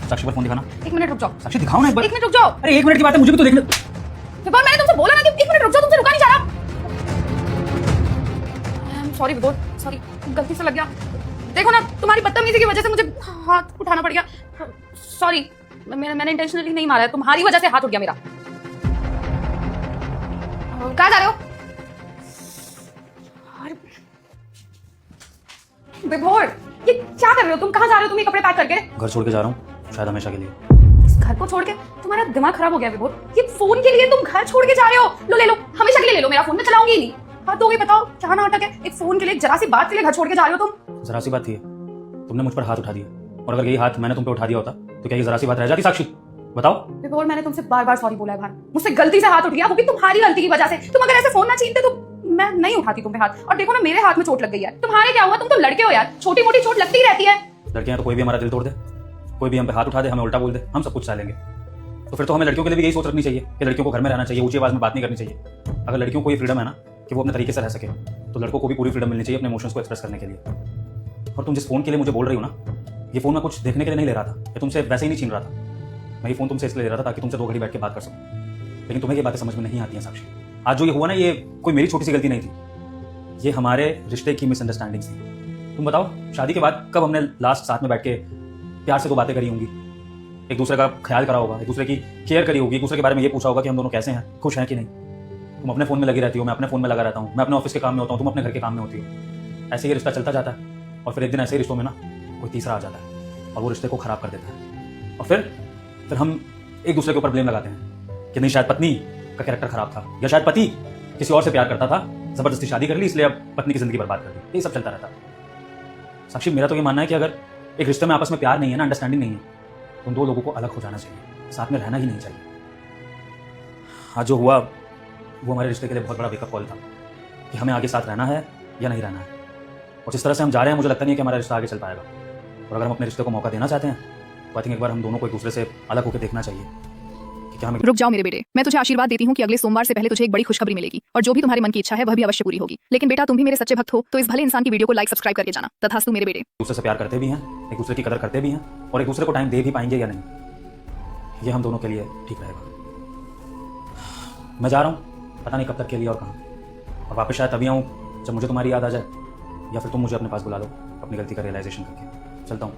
साक्षी पर फोन दिखाना। 1 मिनट रुक जाओ। साक्षी दिखाओ ना एक बार। 1 मिनट रुक जाओ। अरे 1 मिनट की बात है, मुझे भी तो देखना। विभोर मैंने तुमसे बोला ना कि 1 मिनट रुक जाओ, तुमसे रुका नहीं जा रहा। सॉरी विभोर, सॉरी, गलती से लग गया। देखो ना, तुम्हारी बदतमीजी की वजह से मुझे हाथ उठाना पड़ गया। सॉरी, मैंने इंटेंशनली नहीं मारा है, तुम्हारी वजह से हाथ उठ गया मेरा। कहाँ जा रहे हो? विभोर, ये क्या कर रहे हो तुम? कहाँ जा रहे हो तुम ये कपड़े पैक करके? घर छोड़ के जा रहा हूँ, शायद हमेशा के लिए। इस घर को छोड़ के? तुम्हारा दिमाग खराब हो गया विभोर। ये फोन के लिए तुम घर छोड़ के जा रहे हो? लो ले लो, हमेशा के लिए ले लो, मेरा फोन मैं चलाऊंगी ही नहीं। बात हो गई, बताओ क्या नाटक है? एक फोन के लिए, जरा सी बात के लिए घर छोड़ के जा रहे हो तुम? जरा सी बात थी, तुमने मुझ पर हाथ उठा दिया, और अगर यही हाथ मैंने तुम पे उठा दिया होता तो क्या ये जरा सी बात रह जाती साक्षी? बताओ। विभोर, मैंने तुमसे बार बार सॉरी बोला है भार, मुझसे गलती से हाथ उठ गया, वो भी तुम्हारी गलती की वजह से। तुम अगर ऐसे फोन ना छीनते तो मैं नहीं उठाती तुम पे हाथ। और देखो ना, मेरे हाथ में चोट लग गई है। तुम्हारे क्या हुआ? तुम तो लड़के हो यार, छोटी मोटी चोट लगती ही रहती है। लड़कियां तो कोई भी हमारा दिल तोड़ दे, कोई भी हम पे हाथ उठा दे, हमें उल्टा बोल दे, हम सब कुछ सह लेंगे। तो फिर तो हमें लड़कियों के लिए भी यही सोच रखनी चाहिए कि लड़कियों को घर में रहना चाहिए, ऊंची आवाज में बात नहीं करनी चाहिए। अगर लड़कियों को ये फ्रीडम है ना कि वो अपने तरीके से रह सके, तो लड़कों को भी पूरी फ्रीडम मिलनी चाहिए अपने इमोशंस को एक्सप्रेस करने के लिए। और तुम जिस फोन के लिए मुझे बोल रही हो ना, ये फोन मैं कुछ देखने के लिए नहीं ले रहा था, ये तुमसे वैसे ही नहीं छीन रहा था। मैं ये फोन तुमसे इसलिए ले रहा था ताकि तुमसे 2 घड़ी बैठ के बात कर सकूं। लेकिन तुम्हें ये बातें समझ में नहीं आती हैं साक्षी। आज जो ये हुआ ना, ये कोई मेरी छोटी सी गलती नहीं थी, ये हमारे रिश्ते की मिसअंडरस्टैंडिंग्स थी। तुम बताओ, शादी के बाद कब हमने लास्ट साथ में बैठ के प्यार से 2 बातें करी होंगी, एक दूसरे का ख्याल करा होगा, एक दूसरे की केयर करी होगी, एक दूसरे के बारे में ये पूछा होगा कि हम दोनों कैसे हैं, खुश हैं कि नहीं। तुम अपने फोन में लगी रहती हो, मैं अपने फोन में लगा रहता हूँ, मैं अपने ऑफिस के काम में होता हूँ, तुम अपने घर के काम में होती हो। ऐसे ये रिश्ता चलता जाता है, और फिर एक दिन ऐसे ही रिश्तों में ना कोई तीसरा आ जाता है और वो रिश्ते को खराब कर देता है। और फिर हम एक दूसरे के ऊपर ब्लेम लगाते हैं कि नहीं, शायद पत्नी का कैरेक्टर खराब था, या शायद पति किसी और से प्यार करता था, जबरदस्ती शादी कर ली, इसलिए अब पत्नी की जिंदगी बर्बाद कर दी। ये सब चलता रहता है। साक्षी, मेरा तो ये मानना है कि अगर एक रिश्ते में आपस में प्यार नहीं है ना, अंडरस्टैंडिंग नहीं है, तो उन 2 लोगों को अलग हो जाना चाहिए, साथ में रहना ही नहीं चाहिए। आज जो हुआ वो हमारे रिश्ते के लिए बहुत बड़ा वेकअप कॉल था कि हमें आगे साथ रहना है या नहीं रहना है। और जिस तरह से हम जा रहे हैं, मुझे लगता नहीं है कि हमारा रिश्ता आगे चल पाएगा। और अगर हम अपने रिश्ते को मौका देना चाहते हैं, तो आई थिंक एक बार हम दोनों को एक दूसरे से अलग होकर देखना चाहिए कि क्या हमें। रुक जाओ मेरे बेटे, मैं तुझे आशीर्वाद देती हूँ कि अगले सोमवार से पहले तुझे एक बड़ी खुशखबरी मिलेगी, और जो भी तुम्हारे मन की इच्छा है वह भी अवश्य पूरी होगी। लेकिन बेटा, तुम भी मेरे सच्चे भक्त हो, तो इस भले इंसान की वीडियो को लाइक सब्सक्राइब करके जाना। तथास्तु मेरे बेटे। एक दूसरे से प्यार करते भी हैं, एक दूसरे की कदर करते भी हैं, और एक दूसरे को टाइम दे भी पाएंगे या नहीं, ये हम दोनों के लिए ठीक रहेगा। मैं जा रहा हूँ, पता नहीं कब तक के लिए और कहाँ, और वापस शायद तभी आऊँ जब मुझे तुम्हारी याद आ जाए, या फिर तुम मुझे अपने पास बुला लो अपनी गलती का रियलाइजेशन करके। चलता हूँ।